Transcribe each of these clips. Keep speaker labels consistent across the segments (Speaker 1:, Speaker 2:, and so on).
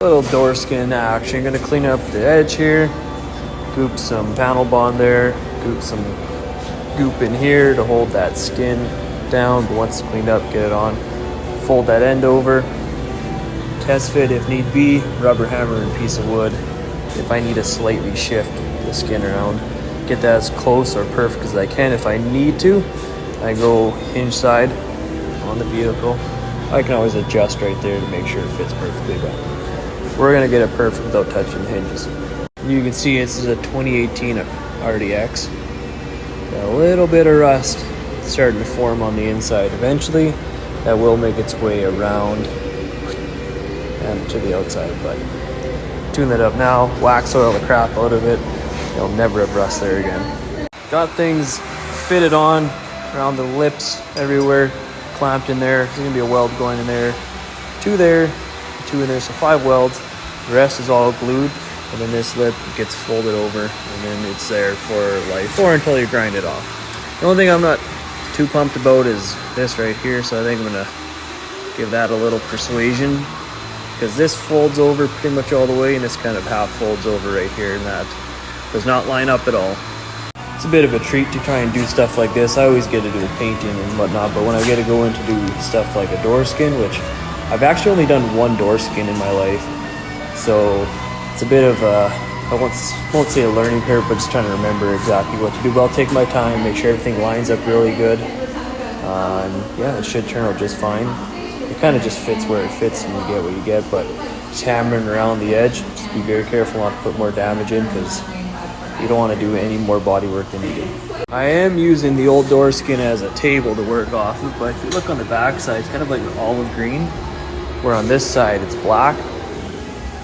Speaker 1: Little door skin action. Gonna clean up the edge here, goop some panel bond there, goop some goop in here to hold that skin down, but once it's cleaned up, get it on. Fold that end over, test fit if need be, rubber hammer and piece of wood if I need to slightly shift the skin around. Get that as close or perfect as I can. If I need to, I go hinge side on the vehicle. I can always adjust right there to make sure it fits perfectly, but we're gonna get it perfect without touching the hinges. You can see this is a 2018 RDX. Got a little bit of rust starting to form on the inside. Eventually, that will make its way around and to the outside, but tune that up now, wax oil the crap out of it. You'll never have rust there again. Got things fitted on around the lips everywhere, clamped in there. There's gonna be a weld going in there, two in there, so 5 welds. The rest is all glued, and then this lip gets folded over, and then it's there for life, or until you grind it off. The only thing I'm not too pumped about is this right here, so I think I'm gonna give that a little persuasion, because this folds over pretty much all the way, and this kind of half folds over right here, and that does not line up at all. It's a bit of a treat to try and do stuff like this. I always get to do painting and whatnot, but when I get to go in to do stuff like a door skin, which I've actually only done one door skin in my life, so it's a bit of a, I won't say a learning curve, but just trying to remember exactly what to do. But I'll take my time, make sure everything lines up really good. And yeah, it should turn out just fine. It kind of just fits where it fits, and you get what you get, but just hammering around the edge, just be very careful not to put more damage in, because you don't want to do any more body work than you do. I am using the old door skin as a table to work off of, but if you look on the back side, it's kind of like an olive green, where on this side it's black.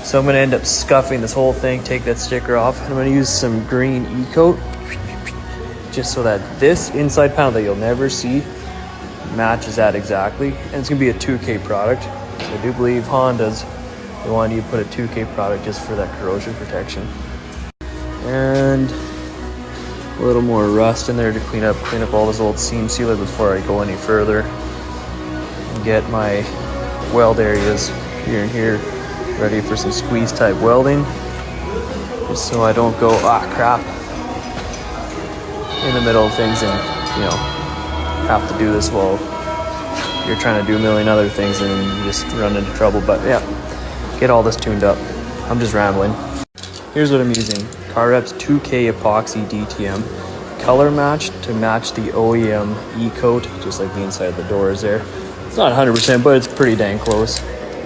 Speaker 1: So I'm going to end up scuffing this whole thing, take that sticker off, and I'm going to use some green e-coat, just so that this inside panel that you'll never see matches that exactly. And it's going to be a 2K product, so I do believe Honda's, they wanted you to put a 2K product just for that corrosion protection. And a little more rust in there to clean up all this old seam sealer before I go any further, and get my weld areas here and here ready for some squeeze type welding, just so I don't go crap in the middle of things and have to do this while you're trying to do a million other things and you just run into trouble. But yeah, get all this tuned up. I'm just rambling. Here's what I'm using: Carrep's 2K epoxy DTM, color matched to match the OEM e-coat, just like the inside of the door is there. It's not 100%, but it's pretty dang close,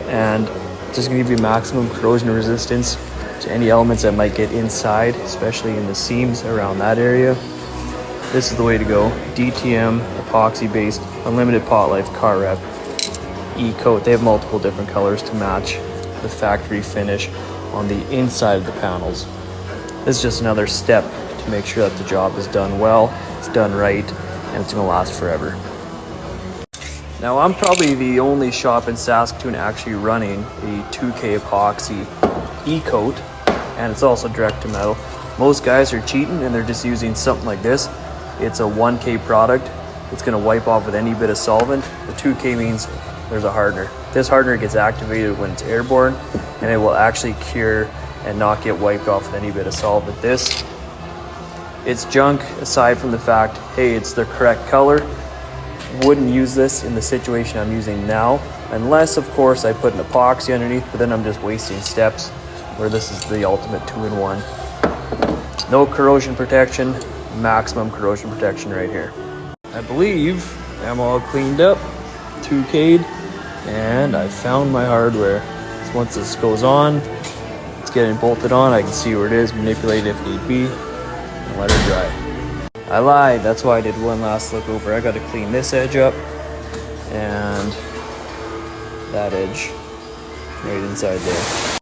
Speaker 1: and it's just gonna give you maximum corrosion resistance to any elements that might get inside, especially in the seams around that area. This is the way to go. DTM, epoxy based, unlimited pot life, Carrep e-coat. They have multiple different colors to match the factory finish on the inside of the panels. This is just another step to make sure that the job is done well, it's done right, and it's gonna last forever. Now, I'm probably the only shop in Saskatoon actually running a 2K epoxy e-coat, and it's also direct to metal. Most guys are cheating and they're just using something like this. It's a 1K product. It's gonna wipe off with any bit of solvent. The 2K means there's a hardener. This hardener gets activated when it's airborne, and it will actually cure and not get wiped off with any bit of solvent. This, it's junk aside from the fact, hey, it's the correct color. Wouldn't use this in the situation I'm using now, unless of course I put an epoxy underneath, but then I'm just wasting steps, where this is the ultimate 2-in-1. No corrosion protection, maximum corrosion protection right here. I believe I'm all cleaned up, 2K'd, and I found my hardware. So once this goes on, it's getting bolted on, I can see where it is, manipulate it if need be, and let her dry. I lied, that's why I did one last look over. I got to clean this edge up and that edge right inside there.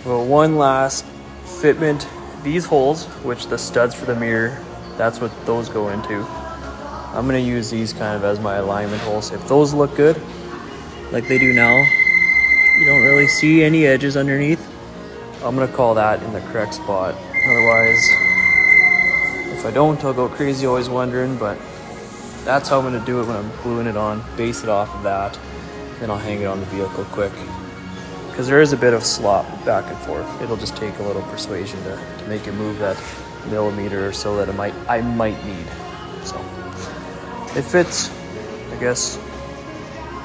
Speaker 1: Well, one last fitment. These holes, which the studs for the mirror, that's what those go into. I'm gonna use these kind of as my alignment holes. If those look good, like they do now, you don't really see any edges underneath, I'm gonna call that in the correct spot. Otherwise, if I don't, I'll go crazy always wondering, but that's how I'm gonna do it when I'm gluing it on. Base it off of that, then I'll hang it on the vehicle quick. Because because there is a bit of slop back and forth. It'll just take a little persuasion to make it move that millimeter or so that I might need. So it fits, I guess.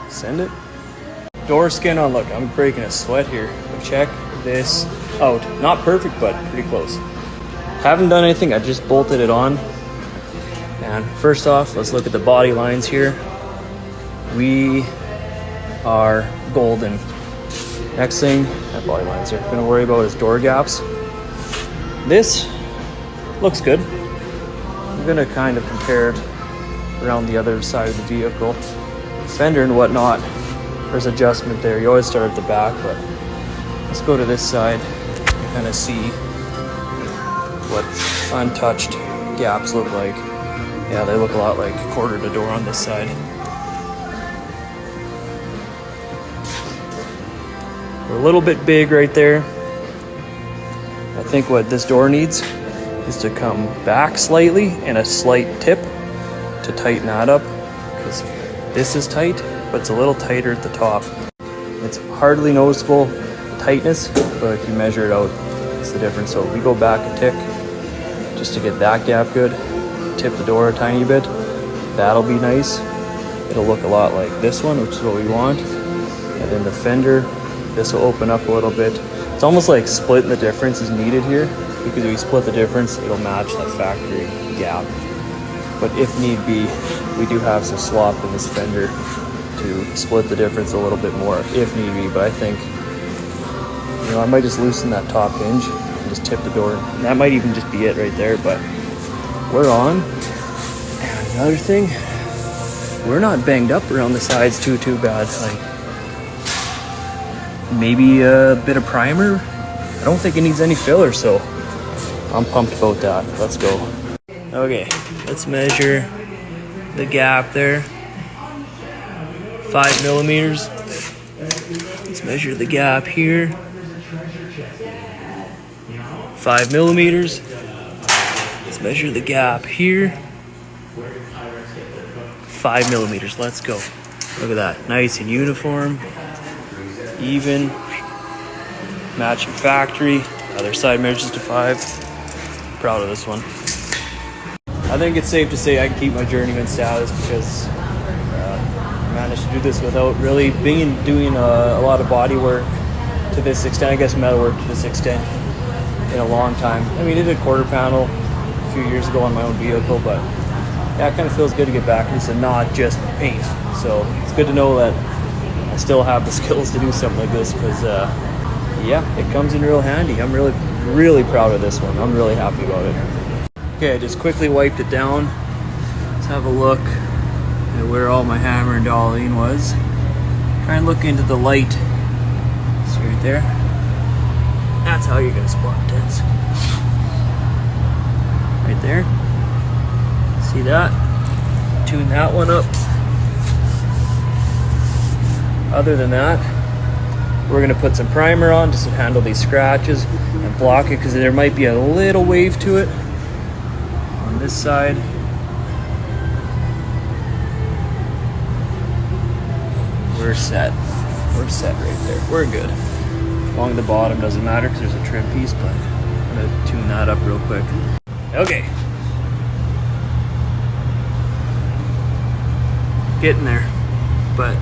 Speaker 1: Send it. Door skin on. Look, I'm breaking a sweat here. But check this out. Not perfect, but pretty close. Haven't done anything. I just bolted it on. And first off, let's look at the body lines here. We are golden. Next thing that body lines are going to worry about is door gaps. This looks good. I'm going to kind of compare it around the other side of the vehicle. Fender and whatnot, there's adjustment there. You always start at the back, but let's go to this side and kind of see what untouched gaps look like. Yeah, they look a lot like quarter to door on this side. We're a little bit big right there. I think what this door needs is to come back slightly and a slight tip to tighten that up, because this is tight, but it's a little tighter at the top. It's hardly noticeable tightness, but if you measure it out, it's the difference. So if we go back a tick just to get that gap good, tip the door a tiny bit, that'll be nice. It'll look a lot like this one, which is what we want. And then the fender, this will open up a little bit. It's almost like splitting the difference is needed here, because if we split the difference, it'll match that factory gap. But if need be, we do have some slop in this fender to split the difference a little bit more if need be. But I think, I might just loosen that top hinge and just tip the door. And that might even just be it right there, but we're on. And another thing, we're not banged up around the sides too bad. Like, maybe a bit of primer. I don't think it needs any filler, so I'm pumped about that. Let's go. Okay, let's measure the gap there. 5 millimeters. Let's measure the gap here. 5 millimeters. Let's measure the gap here. 5 millimeters. Let's go. Look at that. Nice and uniform. Even. Matching factory. Other side measures to 5. Proud of this one. I think it's safe to say I can keep my journeyman status, because I managed to do this without really doing a lot of body work to this extent. I guess metal work to this extent in a long time. I mean, I did a quarter panel a few years ago on my own vehicle, but yeah, it kind of feels good to get back into not just paint. So it's good to know that I still have the skills to do something like this, because yeah, it comes in real handy. I'm really proud of this one. I'm really happy about it. Okay, I just quickly wiped it down. Let's have a look at where all my hammer and dowling was. Try and look into the light. See right there? That's how you're gonna spot dents. Right there. See that? Tune that one up. Other than that, we're gonna put some primer on just to handle these scratches and block it, because there might be a little wave to it on this side. We're set. We're set right there. We're good. Along the bottom doesn't matter because there's a trim piece, but I'm gonna tune that up real quick. Okay. Getting there. But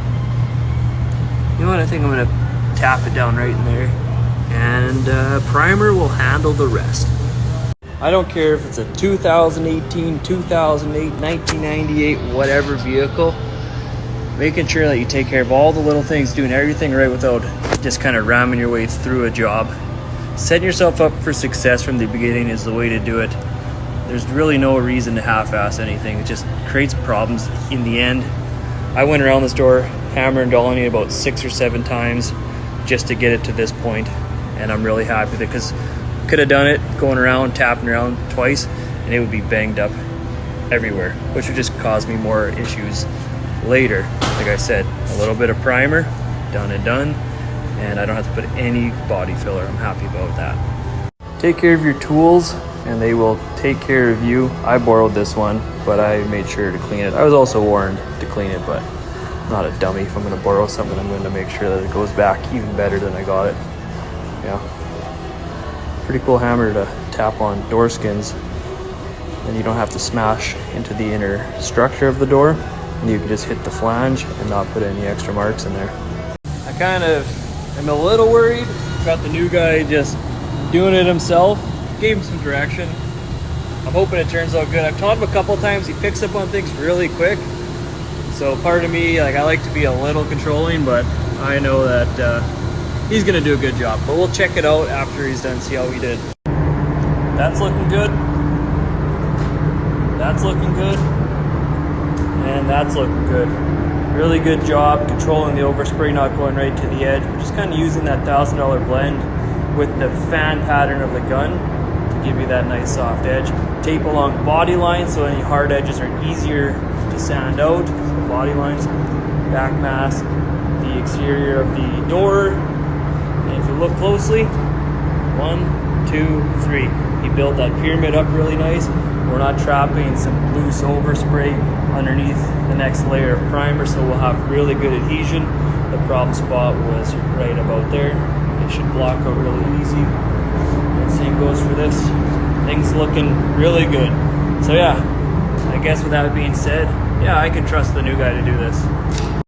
Speaker 1: you know what? I think I'm gonna tap it down right in there, and primer will handle the rest. I don't care if it's a 2018, 2008, 1998, whatever vehicle. Making sure that you take care of all the little things, doing everything right without just kind of ramming your way through a job. Setting yourself up for success from the beginning is the way to do it. There's really no reason to half-ass anything. It just creates problems in the end. I went around the store hammer and dolling it about 6 or 7 times just to get it to this point, and I'm really happy with it, because could have done it going around tapping around twice and it would be banged up everywhere, which would just cause me more issues later. Like I said, a little bit of primer, done and done, and I don't have to put any body filler. I'm happy about that. Take care of your tools and they will take care of you. I borrowed this one, but I made sure to clean it. I was also warned to clean it, but not a dummy. If I'm gonna borrow something, I'm gonna make sure that it goes back even better than I got it. Yeah. Pretty cool hammer to tap on door skins. And you don't have to smash into the inner structure of the door. And you can just hit the flange and not put any extra marks in there. I kind of am a little worried. Got the new guy just doing it himself. Gave him some direction. I'm hoping it turns out good. I've taught him a couple times. He picks up on things really quick. So part of me, like, I like to be a little controlling, but I know that he's gonna do a good job. But we'll check it out after he's done, see how he did. That's looking good. That's looking good. And that's looking good. Really good job controlling the overspray, not going right to the edge. We're just kind of using that $1,000 blend with the fan pattern of the gun to give you that nice soft edge. Tape along body lines so any hard edges are easier to sand out. So body lines, back mask, the exterior of the door. And if you look closely, 1, 2, 3. He built that pyramid up really nice. We're not trapping some loose overspray underneath the next layer of primer, so we'll have really good adhesion. The problem spot was right about there. It should block out really easy. And same goes for this. Things looking really good. So yeah, I guess with that being said, yeah, I can trust the new guy to do this.